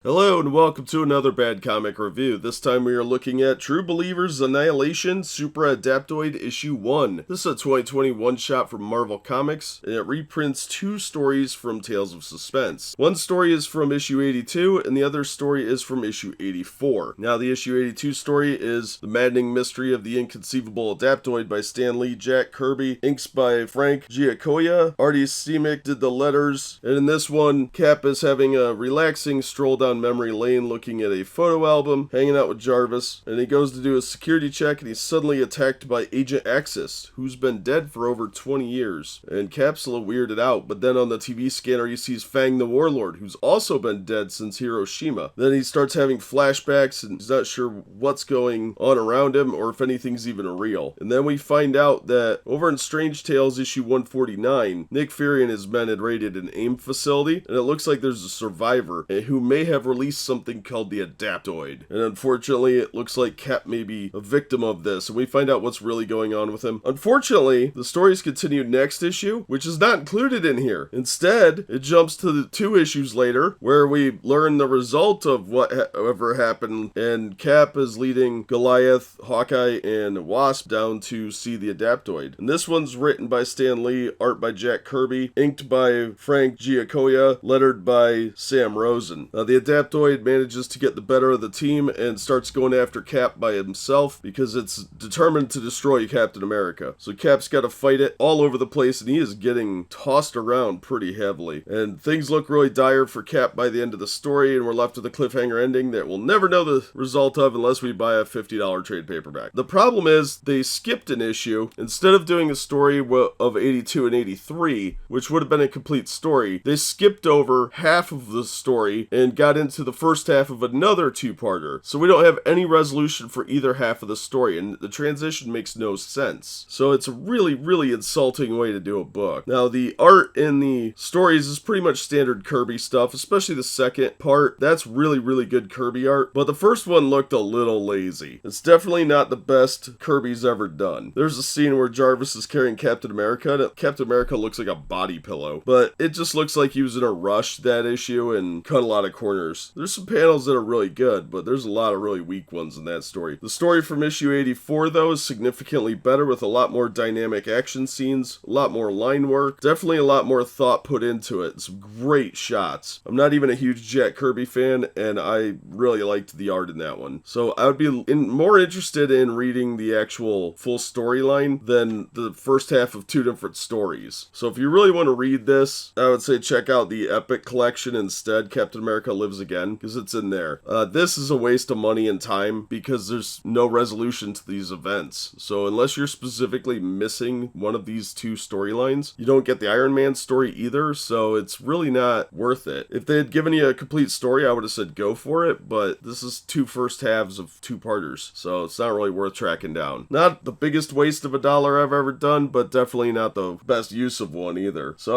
Hello and welcome to another Bad Comic Review. This time we are looking at True Believers Annihilation, Super Adaptoid Issue 1. This is a 2020 one-shot from Marvel Comics, and it reprints two stories from Tales of Suspense. One story is from issue 82, and the other story is from issue 84. Now the issue 82 story is The Maddening Mystery of the Inconceivable Adaptoid by Stan Lee, Jack Kirby, inks by Frank Giacoia, Artie Simek did the letters, and in this one, Cap is having a relaxing stroll down memory lane looking at a photo album, hanging out with Jarvis, and he goes to do a security check and he's suddenly attacked by Agent Axis, who's been dead for over 20 years. And Cap's a little weirded out, but then on the TV scanner he sees Fang the Warlord, who's also been dead since Hiroshima. Then he starts having flashbacks and he's not sure what's going on around him or if anything's even real. And then we find out that over in Strange Tales issue 149, Nick Fury and his men had raided an AIM facility, and it looks like there's a survivor who may have released something called the Adaptoid. And unfortunately, it looks like Cap may be a victim of this, and we find out what's really going on with him. Unfortunately, the stories continue next issue, which is not included in here. Instead, it jumps to the 2 issues later, where we learn the result of whatever happened, and Cap is leading Goliath, Hawkeye, and Wasp down to see the Adaptoid. And this one's written by Stan Lee, art by Jack Kirby, inked by Frank Giacoia, lettered by Sam Rosen. The Adaptoid manages to get the better of the team and starts going after Cap by himself because it's determined to destroy Captain America. So Cap's got to fight it all over the place, and he is getting tossed around pretty heavily. And things look really dire for Cap by the end of the story, and we're left with a cliffhanger ending that we'll never know the result of unless we buy a $50 trade paperback. The problem is they skipped an issue. Instead of doing a story of 82 and 83, which would have been a complete story, they skipped over half of the story and got into the first half of another two-parter. So we don't have any resolution for either half of the story, and the transition makes no sense. So it's a really, really insulting way to do a book. Now, the art in the stories is pretty much standard Kirby stuff, especially the second part. That's really, really good Kirby art, but the first one looked a little lazy. It's definitely not the best Kirby's ever done. There's a scene where Jarvis is carrying Captain America, and Captain America looks like a body pillow, but it just looks like he was in a rush that issue and cut a lot of corners. There's some panels that are really good, but there's a lot of really weak ones in that story. The story from issue 84, though, is significantly better with a lot more dynamic action scenes, a lot more line work, definitely a lot more thought put into it, some great shots. I'm not even a huge Jack Kirby fan, and I really liked the art in that one. So I would be more interested in reading the actual full storyline than the first half of 2 different stories. So if you really want to read this, I would say check out the Epic Collection instead, Captain America Lives Again, because it's in there. This is a waste of money and time because there's no resolution to these events. So unless you're specifically missing one of these 2 storylines, you don't get the Iron Man story either, so it's really not worth it. If they had given you a complete story, I would have said go for it, but this is 2 first halves of 2-parters, so it's not really worth tracking down. Not the biggest waste of $1 I've ever done, but definitely not the best use of one either. So